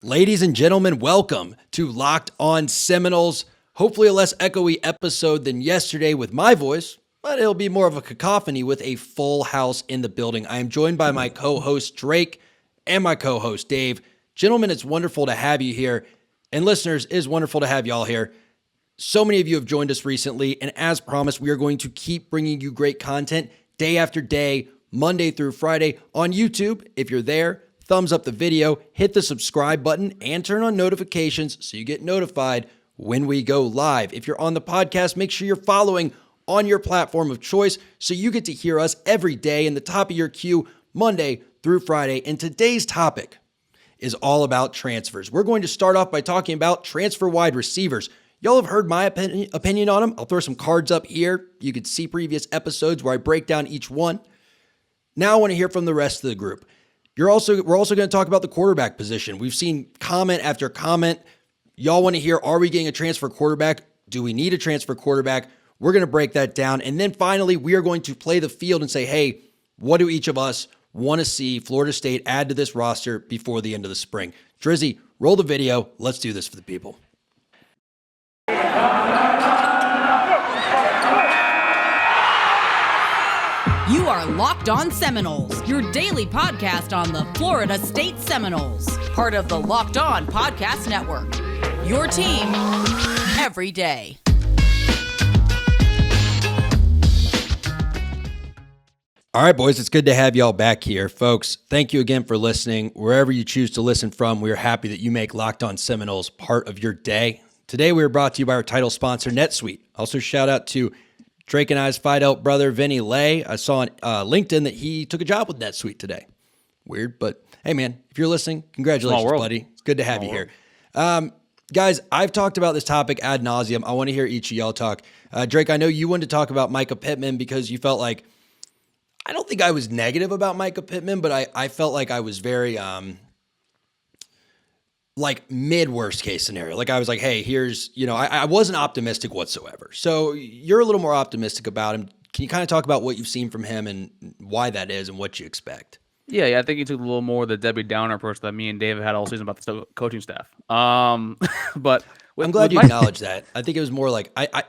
Ladies and gentlemen, welcome to Locked On Seminoles. Hopefully a less echoey episode than yesterday with my voice, but it'll be more of a cacophony with a full house in the building. I am joined by my co-host Drake and my co-host Dave. Gentlemen, it's wonderful to have you here. And listeners, it is wonderful to have y'all here. So many of you have joined us recently, and as promised, we are going to keep bringing you great content day after day, Monday through Friday on YouTube. If you're there, thumbs up the video, hit the subscribe button, and turn on notifications so you get notified when we go live. If you're on the podcast, make sure you're following on your platform of choice so you get to hear us every day in the top of your queue, Monday through Friday. And today's topic is all about transfers. We're going to start off by talking about transfer wide receivers. Y'all have heard my opinion on them. I'll throw some cards up here. You can see previous episodes where I break down each one. Now I want to hear from the rest of the group. We're also going to talk about the quarterback position. We've seen comment after comment. Y'all want to hear, are we getting a transfer quarterback? Do we need a transfer quarterback? We're going to break that down. And then finally, we are going to play the field and say, hey, what do each of us want to see Florida State add to this roster before the end of the spring? Drizzy, roll the video. Let's do this for the people. You are Locked On Seminoles, your daily podcast on the Florida State Seminoles, part of the Locked On Podcast Network. Your team every day. All right, boys, it's good to have y'all back here. Folks, thank you again for listening. Wherever you choose to listen from, we are happy that you make Locked On Seminoles part of your day. Today, we are brought to you by our title sponsor, NetSuite. Also, shout out to Drake and I's Fight Out brother, Vinny Lay. I saw on LinkedIn that he took a job with NetSuite today. Weird, but hey, man, if you're listening, congratulations, buddy. It's good to have you here. Guys, I've talked about this topic ad nauseum. I want to hear each of y'all talk. Drake, I know you wanted to talk about Micah Pittman because you felt like, I don't think I was negative about Micah Pittman, but I felt like I was very, like mid-worst case scenario. Like I was like, hey, here's, I wasn't optimistic whatsoever. So you're a little more optimistic about him. Can you kind of talk about what you've seen from him and why that is and what you expect? Yeah, I think he took a little more of the Debbie Downer approach that me and David had all season about the coaching staff. But I'm glad you acknowledged that. I think it was more like, I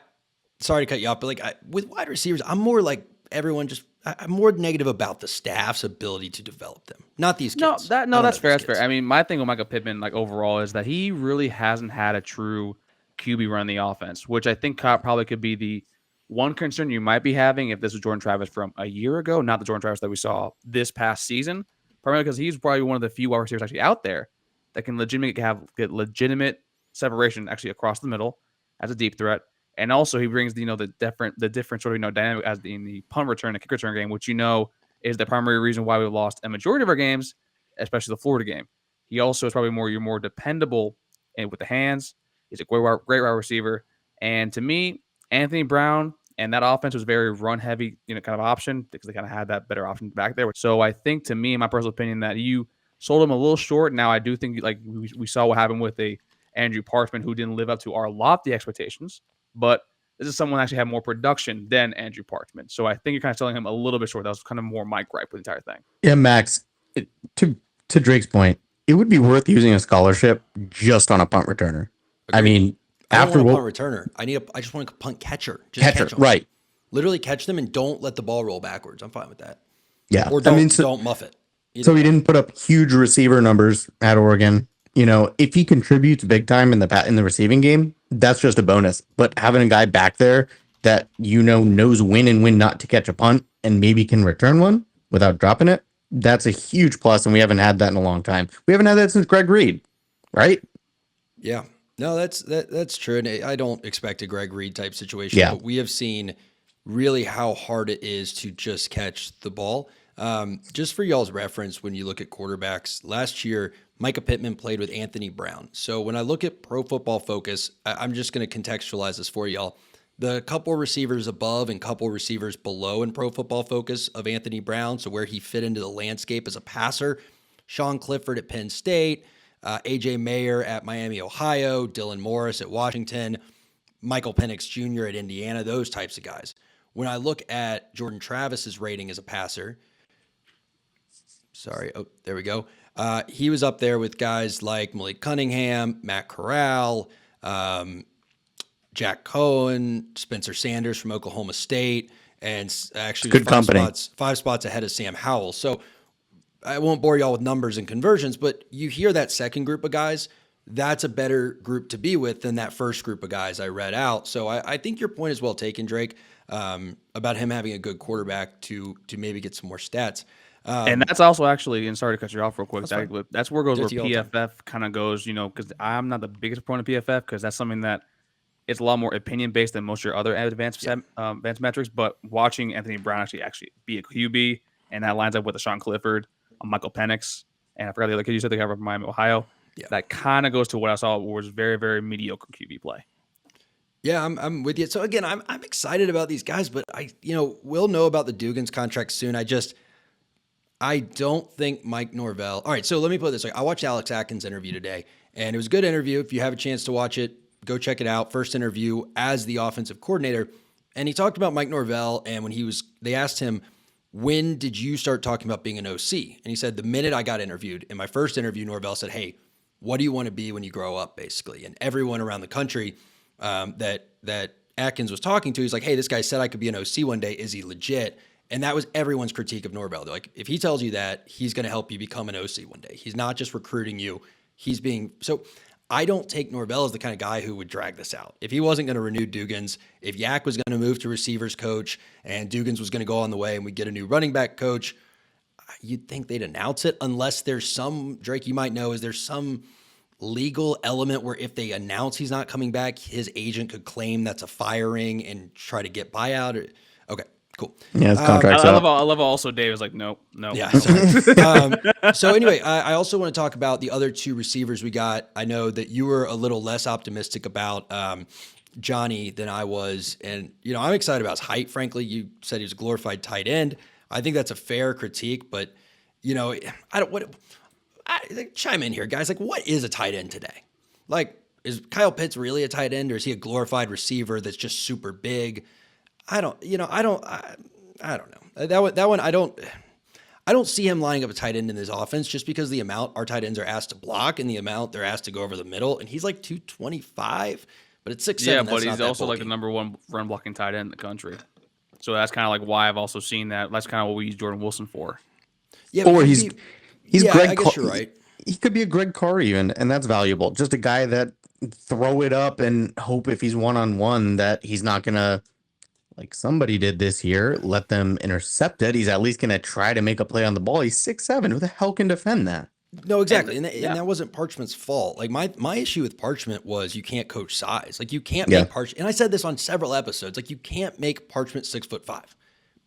sorry to cut you off, but like with wide receivers, I'm more like I'm more negative about the staff's ability to develop them, not these kids. That's fair. That's fair. I mean, my thing with Micah Pittman, like overall, is that he really hasn't had a true QB run the offense, which I think probably could be the one concern you might be having if this was Jordan Travis from a year ago, not the Jordan Travis that we saw this past season. Primarily because he's probably one of the few wide receivers actually out there that can get legitimate separation actually across the middle as a deep threat. And also he brings the different sort of dynamic as in the punt return and kick return game, which is the primary reason why we lost a majority of our games, especially the Florida game. He also is probably your more dependable and with the hands. He's a great wide receiver. And to me, Anthony Brown and that offense was very run heavy, kind of option because they kind of had that better option back there. So I think to me, in my personal opinion, that you sold him a little short. Now I do think like we saw what happened with a Andrew Parchment who didn't live up to our lofty expectations. But this is someone who actually had more production than Andrew Parchment. So I think you're kind of selling him a little bit short. That was kind of more my gripe with the entire thing. Yeah, Max, to Drake's point, it would be worth using a scholarship just on a punt returner. Agreed. I mean, I don't want a punt returner. I just want a punt catcher. Just catch them. Right. Literally catch them and don't let the ball roll backwards. I'm fine with that. Yeah. Or don't muff it. So he didn't put up huge receiver numbers at Oregon. If he contributes big time in the receiving game, that's just a bonus. But having a guy back there that knows when and when not to catch a punt and maybe can return one without dropping it, that's a huge plus, and we haven't had that in a long time. We haven't had that since Greg Reed, right? Yeah. No, that's true. And I don't expect a Greg Reed type situation, but we have seen really how hard it is to just catch the ball. Just for y'all's reference, when you look at quarterbacks, last year, Micah Pittman played with Anthony Brown. So when I look at Pro Football Focus, I'm just going to contextualize this for y'all. The couple receivers above and couple receivers below in Pro Football Focus of Anthony Brown, so where he fit into the landscape as a passer, Sean Clifford at Penn State, A.J. Mayer at Miami, Ohio, Dylan Morris at Washington, Michael Penix Jr. at Indiana, those types of guys. When I look at Jordan Travis's rating as a passer, there we go. He was up there with guys like Malik Cunningham, Matt Corral, Jack Cohen, Spencer Sanders from Oklahoma State, and actually good company. Five spots ahead of Sam Howell. So I won't bore y'all with numbers and conversions, but you hear that second group of guys, that's a better group to be with than that first group of guys I read out. So I think your point is well taken, Drake, about him having a good quarterback to maybe get some more stats. And that's also actually, and sorry to cut you off real quick, that's where it goes where Just you all the PFF kind of goes, because I'm not the biggest proponent of PFF because that's something that it's a lot more opinion based than most of your other advanced metrics. But watching Anthony Brown actually be a QB, and that lines up with a Sean Clifford, a Michael Penix, and I forgot the other kid you said they covered from Miami, Ohio. Yeah. That kind of goes to what I saw was very, very mediocre QB play. Yeah, I'm with you. So again, I'm excited about these guys, but we'll know about the Dugans contract soon. I don't think Mike Norvell. All right, so let me put it this way. I watched Alex Atkins' interview today, and it was a good interview. If you have a chance to watch it, go check it out. First interview as the offensive coordinator, and he talked about Mike Norvell. And when they asked him, when did you start talking about being an OC? And he said, the minute I got interviewed. In my first interview, Norvell said, hey, what do you want to be when you grow up, basically? And everyone around the country that Atkins was talking to, he's like, hey, this guy said I could be an OC one day. Is he legit? And that was everyone's critique of Norvell. They're like, if he tells you that, he's going to help you become an OC one day. He's not just recruiting you. So I don't take Norvell as the kind of guy who would drag this out. If he wasn't going to renew Dugans, if Yak was going to move to receivers coach and Dugans was going to go on the way and we get a new running back coach, you'd think they'd announce it unless there's some, Drake, you might know, is there some legal element where if they announce he's not coming back, his agent could claim that's a firing and try to get buyout? Okay, cool. Yeah, his contract's I love also Dave is like, no. Yeah. So anyway, I also want to talk about the other two receivers we got. I know that you were a little less optimistic about Johnny than I was. And, I'm excited about his height, frankly. You said he was a glorified tight end. I think that's a fair critique, but, chime in here, guys. Like, what is a tight end today? Like, is Kyle Pitts really a tight end, or is he a glorified receiver that's just super big? I don't know. That one, I don't see him lining up a tight end in this offense just because the amount our tight ends are asked to block and the amount they're asked to go over the middle. And he's like 225, but it's 6'7". Yeah, but he's also like the number one run blocking tight end in the country. So that's kind of like why I've also seen that. That's kind of what we use Jordan Wilson for. Yeah, or he's Greg. I guess you're right. He could be a Greg Carr even, and that's valuable. Just a guy that throw it up and hope if he's one-on-one that he's not gonna, like somebody did this year, let them intercept it. He's at least gonna try to make a play on the ball. He's 6'7". Who the hell can defend that? No, exactly. And that wasn't Parchment's fault. Like my issue with Parchment was you can't coach size. Like you can't make Parchment. And I said this on several episodes. Like you can't make Parchment 6'5".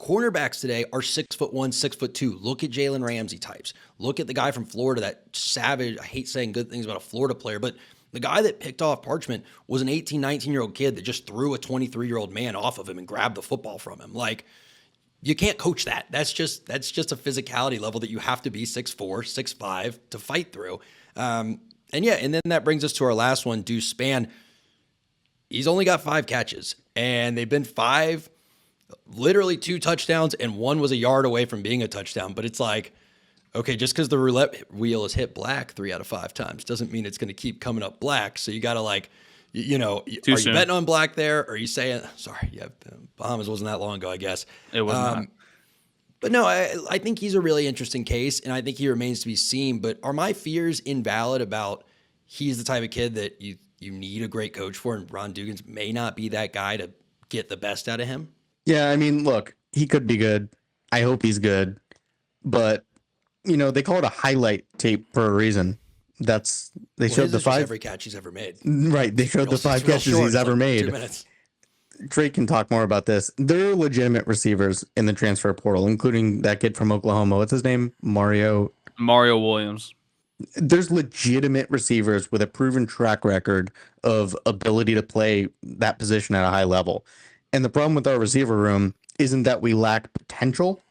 Cornerbacks today are 6'1", 6'2". Look at Jalen Ramsey types. Look at the guy from Florida, that savage. I hate saying good things about a Florida player, but the guy that picked off Parchment was an 18, 19-year-old kid that just threw a 23-year-old man off of him and grabbed the football from him. Like, you can't coach that. That's just a physicality level that you have to be 6'4", 6'5" to fight through. And then that brings us to our last one, Deuce Spann. He's only got 5 catches, and they've been 5, literally 2 touchdowns, and 1 was a yard away from being a touchdown. But it's like, okay, just because the roulette wheel is hit black 3 out of 5 times doesn't mean it's going to keep coming up black. So you got to are you betting on black there? Or are you saying, sorry, Bahamas wasn't that long ago, I guess. It was not. But no, I think he's a really interesting case, and I think he remains to be seen. But are my fears invalid about he's the type of kid that you need a great coach for, and Ron Dugans may not be that guy to get the best out of him? Yeah, I mean, look, he could be good. I hope he's good. But, they call it a highlight tape for a reason. They showed the 5 every catch he's ever made. Right, they showed the 5 catches he's ever made. 2 minutes. Drake can talk more about this. There are legitimate receivers in the transfer portal, including that kid from Oklahoma. What's his name? Mario Williams. There's legitimate receivers with a proven track record of ability to play that position at a high level. And the problem with our receiver room isn't that we lack potential.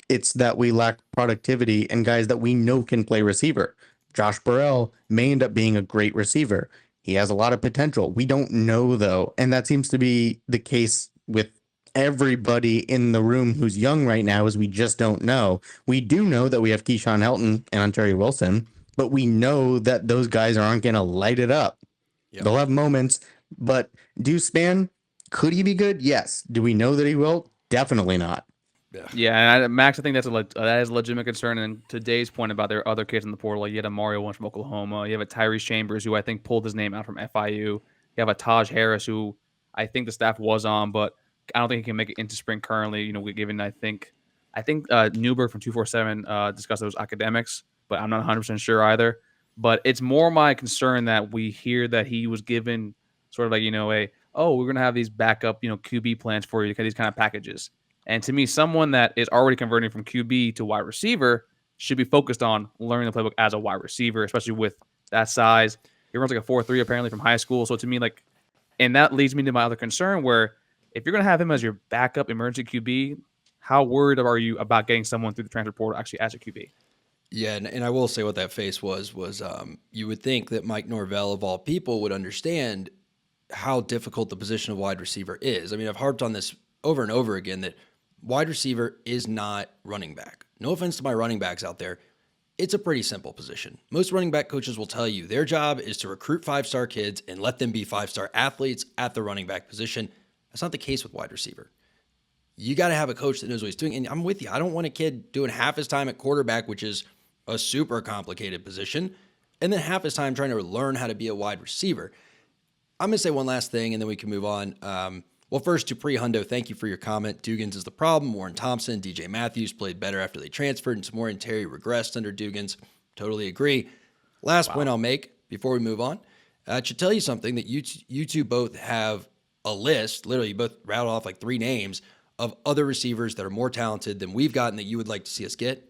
It's that we lack productivity and guys that we know can play receiver. Josh Burrell may end up being a great receiver. He has a lot of potential. We don't know, though. And that seems to be the case with everybody in the room who's young right now is we just don't know. We do know that we have Keyshawn Helton and Ontario Wilson, but we know that those guys aren't going to light it up. Yep. They'll have moments, but Deuce Spann, could he be good? Yes. Do we know that he will? Definitely not. Yeah, and Max, I think that is a legitimate concern. And to Dave's point about there are other kids in the portal, like you had a Mario one from Oklahoma, you have a Tyrese Chambers who I think pulled his name out from FIU, you have a Taj Harris who I think the staff was on, but I don't think he can make it into spring currently. Given I think Newberg from 247 discussed those academics, but I'm not 100% sure either. But it's more my concern that we hear that he was given sort of like we're gonna have these backup QB plans for you, these kind of packages. And to me, someone that is already converting from QB to wide receiver should be focused on learning the playbook as a wide receiver, especially with that size. He runs like a 4.3 apparently from high school. So to me, and that leads me to my other concern where if you're going to have him as your backup emergency QB, how worried are you about getting someone through the transfer portal actually as a QB? Yeah, and I will say what that face was you would think that Mike Norvell, of all people, would understand how difficult the position of wide receiver is. I mean, I've harped on this over and over again that wide receiver is not running back. No offense to my running backs out there. It's a pretty simple position. Most running back coaches will tell you their job is to recruit 5-star kids and let them be 5-star athletes at the running back position. That's not the case with wide receiver. You got to have a coach that knows what he's doing. And I'm with you. I don't want a kid doing half his time at quarterback, which is a super complicated position, and then half his time trying to learn how to be a wide receiver. I'm going to say one last thing, and then we can move on. Well, first, Dupree Hundo, thank you for your comment. Dugans is the problem. Warren Thompson, DJ Matthews played better after they transferred, and Tamori and Terry regressed under Dugans. Totally agree. Last point I'll make before we move on. I should tell you something that you two both have a list. Literally, you both rattled off like 3 names of other receivers that are more talented than we've gotten that you would like to see us get.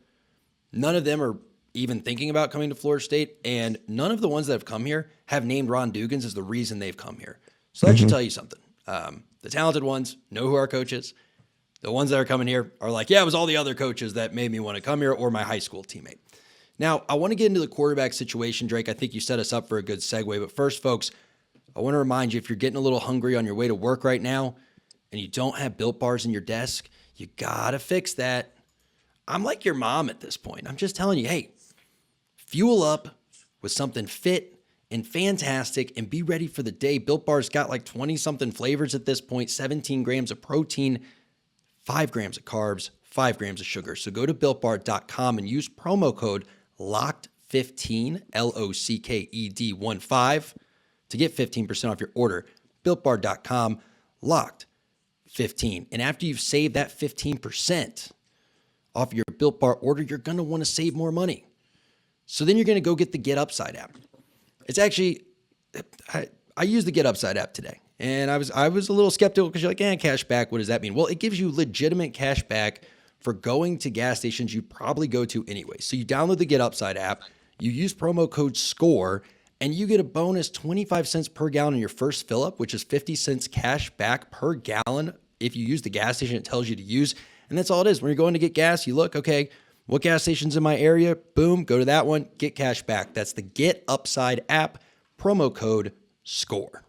None of them are even thinking about coming to Florida State, and none of the ones that have come here have named Ron Dugans as the reason they've come here. So that should tell you something. The talented ones know who our coach is. The ones that are coming here are like, yeah, it was all the other coaches that made me want to come here or my high school teammate. Now, I want to get into the quarterback situation, Drake. I think you set us up for a good segue. But first, folks, I want to remind you, if you're getting a little hungry on your way to work right now and you don't have Built Bars in your desk, you got to fix that. I'm like your mom at this point. I'm just telling you, hey, fuel up with something fit and fantastic and be ready for the day. Built Bar's got like 20-something flavors at this point, 17 grams of protein, 5 grams of carbs, 5 grams of sugar. So go to BuiltBar.com and use promo code LOCKED15, LOCKED15, to get 15% off your order. BuiltBar.com, LOCKED15. And after you've saved that 15% off your Built Bar order, you're going to want to save more money. So then you're going to go get the Get Upside app. It's actually, I used the Get Upside app today, and I was a little skeptical because you're like, cash back, what does that mean? Well, it gives you legitimate cash back for going to gas stations you probably go to anyway. So you download the Get Upside app, you use promo code SCORE, and you get a bonus 25 cents per gallon on your first fill up, which is 50 cents cash back per gallon if you use the gas station it tells you to use. And that's all it is. When you're going to get gas, you look, okay, what gas station's in my area? Boom, go to that one, get cash back. That's the Get Upside app, promo code SCORE.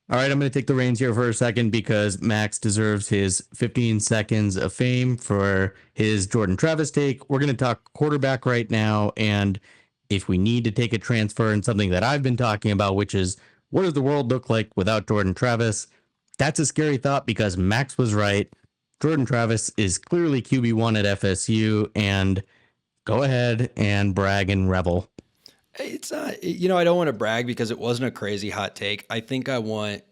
All right, I'm going to take the reins here for a second because Max deserves his 15 seconds of fame for his Jordan Travis take. We're going to talk quarterback right now, and if we need to take a transfer and something that I've been talking about, which is what does the world look like without Jordan Travis? That's a scary thought because Max was right. Jordan Travis is clearly QB1 at FSU, and go ahead and brag and revel. It's I don't want to brag because it wasn't a crazy hot take. I think I want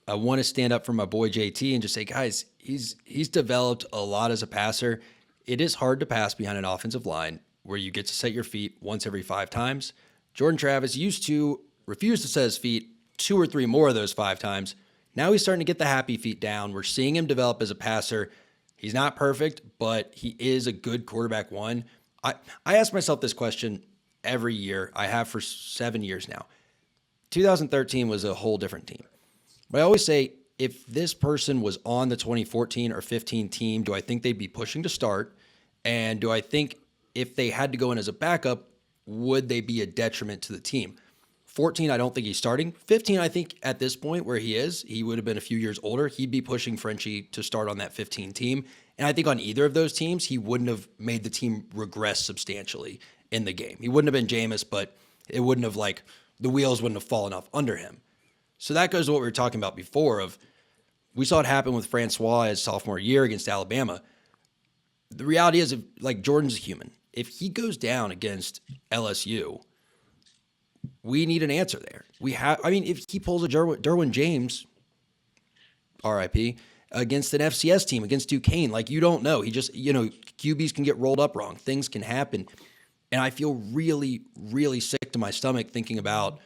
to stand up for my boy JT and just say, guys, he's developed a lot as a passer. It is hard to pass behind an offensive line where you get to set your feet once every 5 times. Jordan Travis used to refuse to set his feet 2 or 3 more of those 5 times. Now he's starting to get the happy feet down. We're seeing him develop as a passer. He's not perfect, but he is a good quarterback one. I ask myself this question every year. I have for 7 years now. 2013 was a whole different team. But I always say, if this person was on the 2014 or 15 team, do I think they'd be pushing to start? And do I think if they had to go in as a backup, would they be a detriment to the team? 14, I don't think he's starting. 15, I think at this point where he is, he would have been a few years older. He'd be pushing Frenchie to start on that 15 team. And I think on either of those teams, he wouldn't have made the team regress substantially in the game. He wouldn't have been Jameis, but it wouldn't have the wheels wouldn't have fallen off under him. So that goes to what we were talking about before of we saw it happen with Francois his sophomore year against Alabama. The reality is, Jordan's a human. If he goes down against LSU, we need an answer there. If he pulls a Derwin James, RIP, against an FCS team, against Duquesne, you don't know. He just, QBs can get rolled up wrong. Things can happen. And I feel really, really sick to my stomach thinking about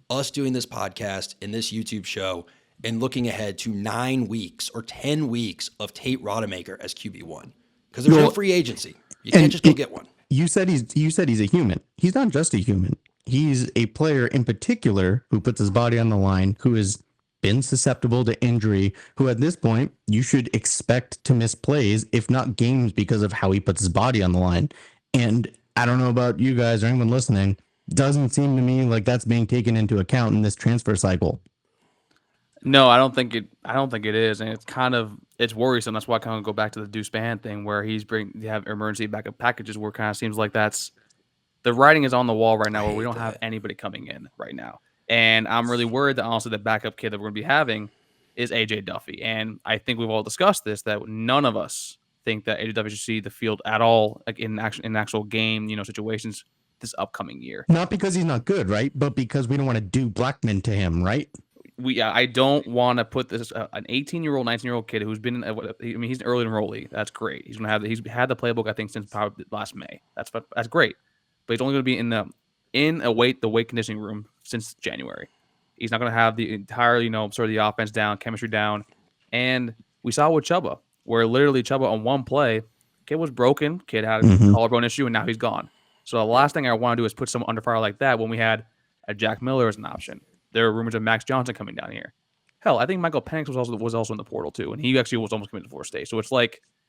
us doing this podcast and this YouTube show and looking ahead to 9 weeks or 10 weeks of Tate Rodemaker as QB1. Because there's no free agency. You can't just go get one. You said he's a human. He's not just a human. He's a player in particular who puts his body on the line, who has been susceptible to injury, who at this point you should expect to miss plays, if not games, because of how he puts his body on the line. And I don't know about you guys or anyone listening, doesn't seem to me like that's being taken into account in this transfer cycle. No, I don't think it is, and it's worrisome. That's why I kind of go back to the Deuce Spann thing, where you have emergency backup packages, where it kind of seems like that's the writing is on the wall right now, where we don't have anybody coming in right now, and I'm really worried that honestly the backup kid that we're going to be having is AJ Duffy, and I think we've all discussed this that none of us think that AJ Duffy should see the field at all, in actual game situations this upcoming year. Not because he's not good, right? But because we don't want to do Blackman to him, right? I don't want to put this an 18-year-old, 19-year-old kid who's been he's an early enrollee. That's great. He's had the playbook I think since probably last May. That's great. But he's only going to be in the weight conditioning room since January. He's not going to have the entire sort of the offense down, chemistry down. And we saw with Chuba, where literally Chuba on one play, kid was broken, kid had a collarbone issue, and now he's gone. So the last thing I want to do is put someone under fire like that when we had a Jack Miller as an option. There are rumors of Max Johnson coming down here. Hell, I think Michael Penix was also in the portal too, and he actually was almost coming to Florida State. So it's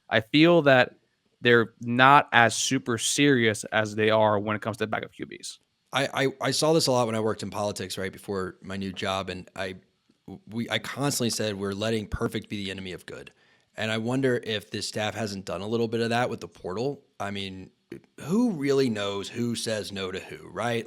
I feel that they're not as super serious as they are when it comes to backup QBs. I saw this a lot when I worked in politics right before my new job, and I constantly said we're letting perfect be the enemy of good. And I wonder if this staff hasn't done a little bit of that with the portal. I mean, who really knows who says no to who, right?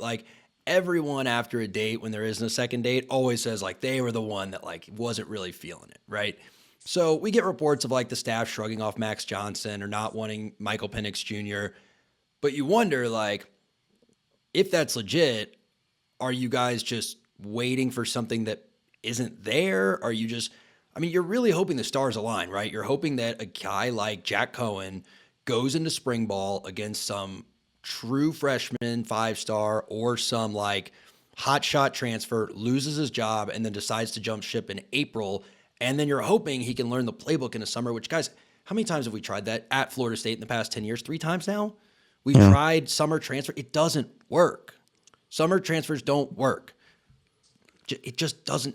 Everyone after a date, when there isn't a second date, always says they were the one that wasn't really feeling it, right? So we get reports of the staff shrugging off Max Johnson or not wanting Michael Penix Jr. But you wonder if that's legit, are you guys just waiting for something that isn't there? Are you just, you're really hoping the stars align, right? You're hoping that a guy like Jack Cohen goes into spring ball against some true freshman 5-star or some hot shot transfer, loses his job, and then decides to jump ship in April. And then you're hoping he can learn the playbook in the summer, which, guys, how many times have we tried that at Florida State in the past 10 years? 3 times now? We've tried summer transfer. It doesn't work. Summer transfers don't work. It just doesn't.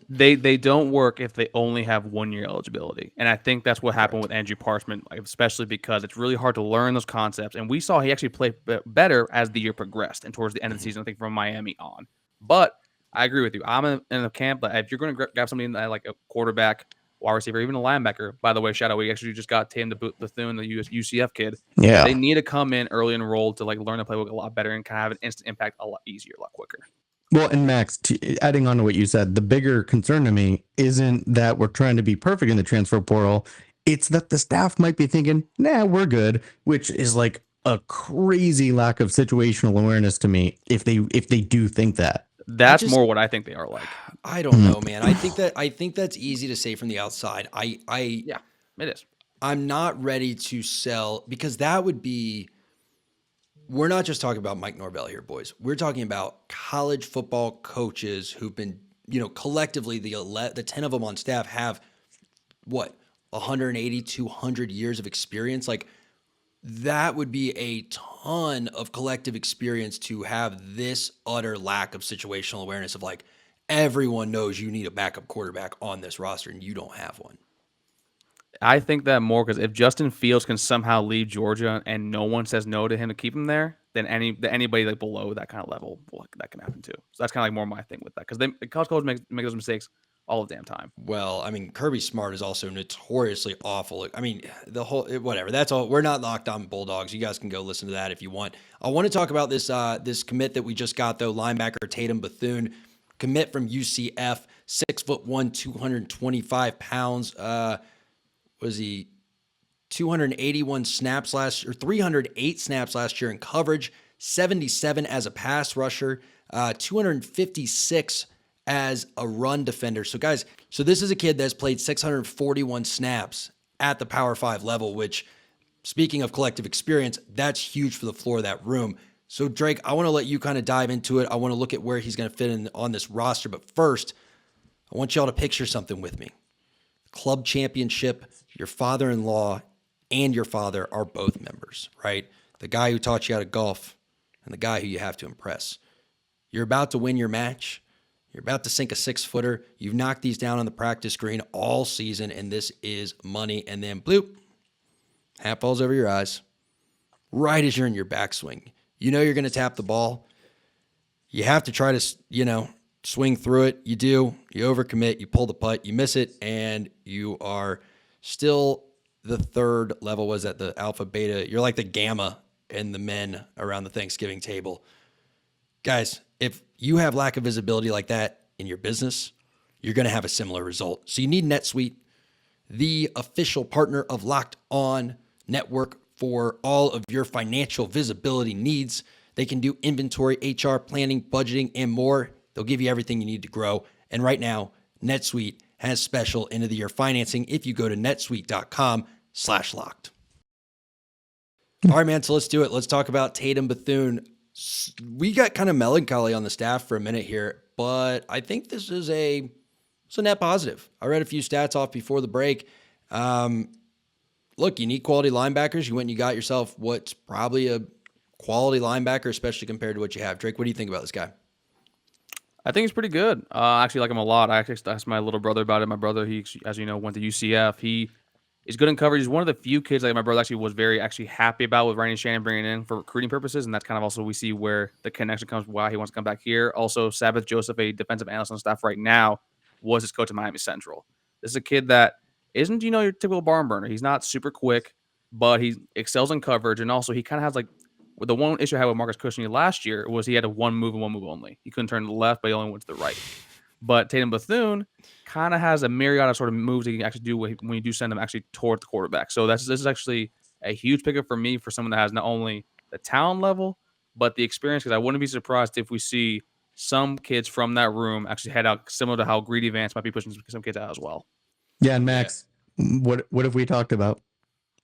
They don't work if they only have 1-year eligibility. And I think that's what happened with Andrew Parchment, especially because it's really hard to learn those concepts. And we saw he actually played better as the year progressed and towards the end of the season, I think from Miami on. But I agree with you. I'm in the camp that if you're going to grab somebody like a quarterback, wide receiver, even a linebacker, by the way, shout out, we actually just got Tatum Bethune, the UCF kid. Yeah. They need to come in early enrolled to learn the playbook a lot better and kind of have an instant impact a lot easier, a lot quicker. Well, and Max, adding on to what you said, the bigger concern to me isn't that we're trying to be perfect in the transfer portal. It's that the staff might be thinking, nah, we're good, which is a crazy lack of situational awareness to me if they do think that. That's more what I think they are like. I don't know, man. I think that's easy to say from the outside. Yeah, it is. I'm not ready to sell because that would be. We're not just talking about Mike Norvell here, boys. We're talking about college football coaches who've been, collectively the 10 of them on staff have 180, 200 years of experience. That would be a ton of collective experience to have this utter lack of situational awareness of everyone knows you need a backup quarterback on this roster and you don't have one. I think that more because if Justin Fields can somehow leave Georgia and no one says no to him to keep him there, then anybody like below that kind of level, that can happen too. So that's kind of like more my thing with that because the college coaches make those mistakes all the damn time. Well, I mean, Kirby Smart is also notoriously awful. I mean, whatever. That's all. We're not Locked On Bulldogs. You guys can go listen to that if you want. I want to talk about this commit that we just got though. Linebacker Tatum Bethune, commit from UCF, 6'1", 225 pounds. Was he 281 snaps last year, 308 snaps last year in coverage, 77 as a pass rusher, 256 as a run defender. So guys, this is a kid that's played 641 snaps at the Power 5 level, which, speaking of collective experience, that's huge for the floor of that room. So Drake, I want to let you kind of dive into it. I want to look at where he's going to fit in on this roster. But first, I want y'all to picture something with me. Club championship, your father-in-law and your father are both members, right? The guy who taught you how to golf and the guy who you have to impress. You're about to win your match. You're about to sink a 6-footer. You've knocked these down on the practice green all season, and this is money. And then bloop, hat falls over your eyes. Right as you're in your backswing. You know you're going to tap the ball. You have to try to, swing through it. You do. You overcommit. You pull the putt. You miss it, and you are still the third level. Was at the alpha, beta. You're like the gamma in the men around the Thanksgiving table. Guys, if you have lack of visibility like that in your business, you're going to have a similar result. So you need NetSuite, the official partner of Locked On Network for all of your financial visibility needs. They can do inventory, HR, planning, budgeting, and more. They'll give you everything you need to grow. And right now, NetSuite has special end of the year financing if you go to netsuite.com/locked. All right, man. So let's do it. Let's talk about Tatum Bethune. We got kind of melancholy on the staff for a minute here, but I think this is a net positive. I read a few stats off before the break. Look, you need quality linebackers. You went and you got yourself what's probably a quality linebacker, especially compared to what you have. Drake, what do you think about this guy? I think he's pretty good. I actually like him a lot. I actually asked my little brother about it. My brother, he, as you know, went to UCF. He is good in coverage. He's one of the few kids like my brother actually was very happy about with Randy Shannon bringing in for recruiting purposes, and that's kind of also we see where the connection comes, why he wants to come back here. Also, Sabbath Joseph, a defensive analyst on staff right now, was his coach at Miami Central. This is a kid that isn't, your typical barn burner. He's not super quick, but he excels in coverage, and also he kind of has like the one issue I had with Marcus Cushing last year was he had a one move and one move only. He couldn't turn to the left, but he only went to the right. But Tatum Bethune kind of has a myriad of sort of moves he can actually do when you do send him actually toward the quarterback. So this is actually a huge pickup for me for someone that has not only the talent level, but the experience, because I wouldn't be surprised if we see some kids from that room actually head out similar to how Greedy Vance might be pushing some kids out as well. Yeah, and Max, what have we talked about?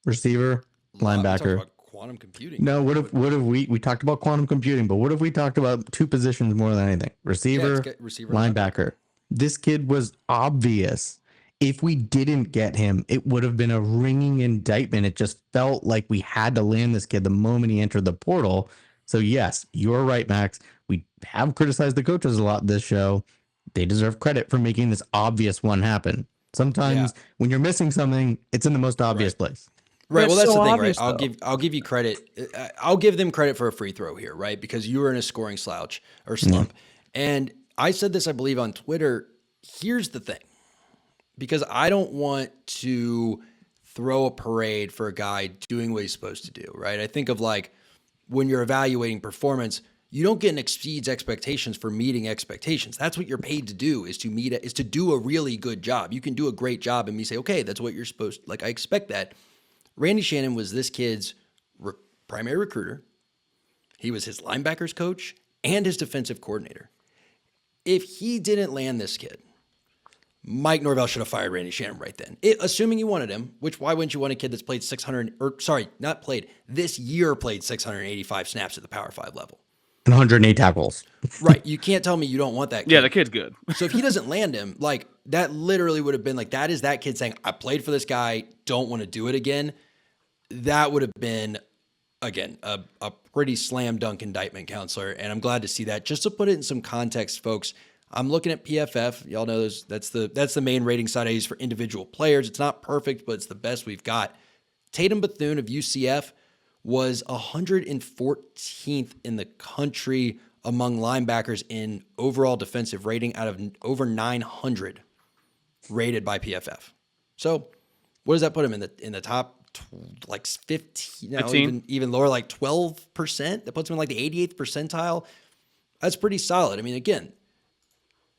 Receiver, linebacker. Quantum computing. No, what have we talked about quantum computing, but what if we talked about two positions more than anything? Receiver, linebacker. This kid was obvious. If we didn't get him, it would have been a ringing indictment. It just felt like we had to land this kid the moment he entered the portal. So yes, you're right, Max. We have criticized the coaches a lot this show. They deserve credit for making this obvious one happen. Sometimes when you're missing something, it's in the most obvious place. Right. Well, that's the thing, right? I'll give you credit. I'll give them credit for a free throw here, right? Because you were in a scoring slouch or slump. And I said this, I believe, on Twitter. Here's the thing. Because I don't want to throw a parade for a guy doing what he's supposed to do, right? I think of like when you're evaluating performance, you don't get an exceeds expectations for meeting expectations. That's what you're paid to do, is to do a really good job. You can do a great job and me say, okay, that's what you're supposed to, like, I expect that. Randy Shannon was this kid's primary recruiter. He was his linebackers coach and his defensive coordinator. If he didn't land this kid, Mike Norvell should have fired Randy Shannon right then. Assuming you wanted him, which why wouldn't you want a kid that's played this year played 685 snaps at the Power 5 level. 108 tackles. Right. You can't tell me you don't want that kid. Yeah, the kid's good. So if he doesn't land him, like that literally would have been like, that is that kid saying, I played for this guy, don't want to do it again. That would have been, again, a pretty slam dunk indictment, counselor. And I'm glad to see that. Just to put it in some context, folks, I'm looking at PFF. Y'all know that's the main rating site I use for individual players. It's not perfect, but it's the best we've got. Tatum Bethune of UCF was 114th in the country among linebackers in overall defensive rating out of over 900 rated by PFF. So what does that put him in the top like 15, even lower, like 12%? That puts him in like the 88th percentile. That's pretty solid. I mean, again,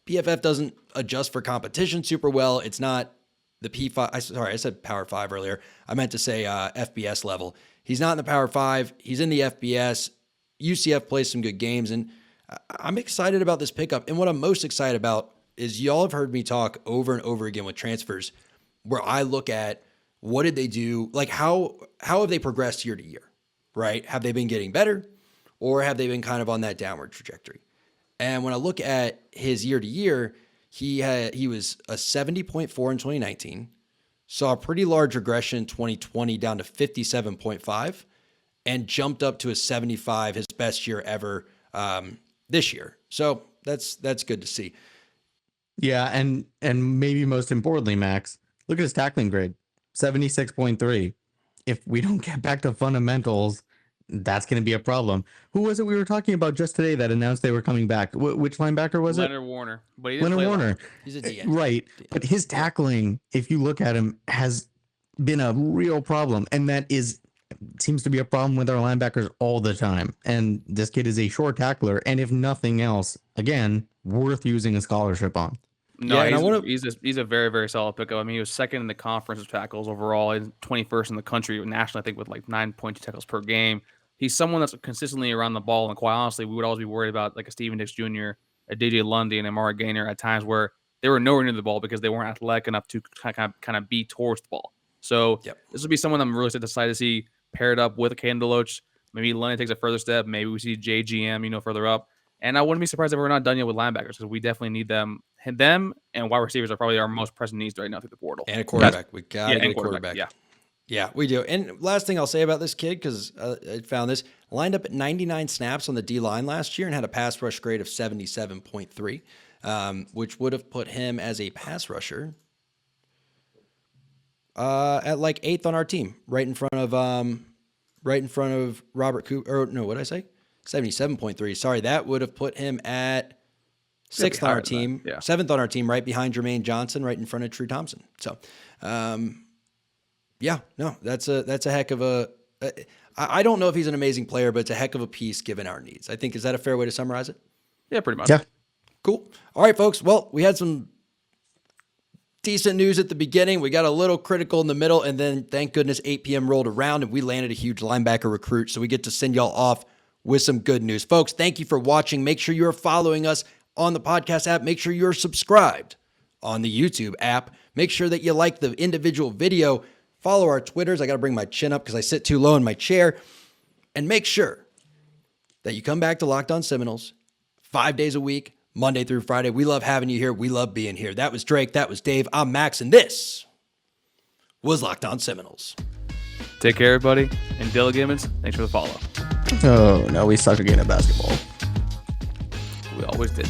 PFF doesn't adjust for competition super well. It's not the P5. I said Power 5 earlier. I meant to say FBS level. He's not in the Power 5. He's in the FBS. UCF plays some good games, and I'm excited about this pickup. And what I'm most excited about is y'all have heard me talk over and over again with transfers where I look at what did they do? Like how have they progressed year to year, right? Have they been getting better or have they been kind of on that downward trajectory? And when I look at his year to year, he was a 70.4 in 2019, saw a pretty large regression in 2020 down to 57.5 and jumped up to a 75, his best year ever this year. So that's good to see. Yeah, and maybe most importantly, Max, look at his tackling grade. 76.3. If we don't get back to fundamentals, that's going to be a problem. Who was it we were talking about just today that announced they were coming back? Which linebacker was Leonard Warner. But he Leonard Warner. He's a DN. Right. But his tackling, if you look at him, has been a real problem. And that seems to be a problem with our linebackers all the time. And this kid is a short tackler. And if nothing else, again, worth using a scholarship on. No, yeah, he's a very, very solid pickup. I mean, he was second in the conference of tackles overall, and 21st in the country nationally, I think, with like 9.2 tackles per game. He's someone that's consistently around the ball, and quite honestly, we would always be worried about like a Steven Dix Jr., a DJ Lundy, and a Amari Gaynor at times where they were nowhere near the ball because they weren't athletic enough to kind of be towards the ball. So This would be someone I'm really excited to see paired up with a Caden Deloach. Maybe Lundy takes a further step. Maybe we see JGM, further up. And I wouldn't be surprised if we're not done yet with linebackers because we definitely need them. Them and wide receivers are probably our most pressing needs right now through the portal. And a quarterback. We got to get a quarterback. Yeah. Yeah, we do. And last thing I'll say about this kid, because I found this, lined up at 99 snaps on the D-line last year and had a pass rush grade of 77.3, which would have put him as a pass rusher at like 8th on our team, right in front of Robert Cooper. Or no, what did I say? 77.3. Sorry, that would have put him at 6th on our team, 7th on our team, right behind Jermaine Johnson, right in front of True Thompson. So, that's a heck of a. I don't know if he's an amazing player, but it's a heck of a piece given our needs. I think, is that a fair way to summarize it? Yeah, pretty much. Yeah. Cool. All right, folks. Well, we had some decent news at the beginning. We got a little critical in the middle, and then thank goodness 8 p.m. rolled around and we landed a huge linebacker recruit. So we get to send y'all off with some good news. Folks, thank you for watching. Make sure you're following us on the podcast app. Make sure you're subscribed on the YouTube app. Make sure that you like the individual video. Follow our Twitters. I got to bring my chin up because I sit too low in my chair. And make sure that you come back to Locked On Seminoles 5 days a week, Monday through Friday. We love having you here. We love being here. That was Drake. That was Dave. I'm Max. And this was Locked On Seminoles. Take care, everybody. And Dylan Gibbons, thanks for the follow. Oh, no, we suck again at basketball. We always did.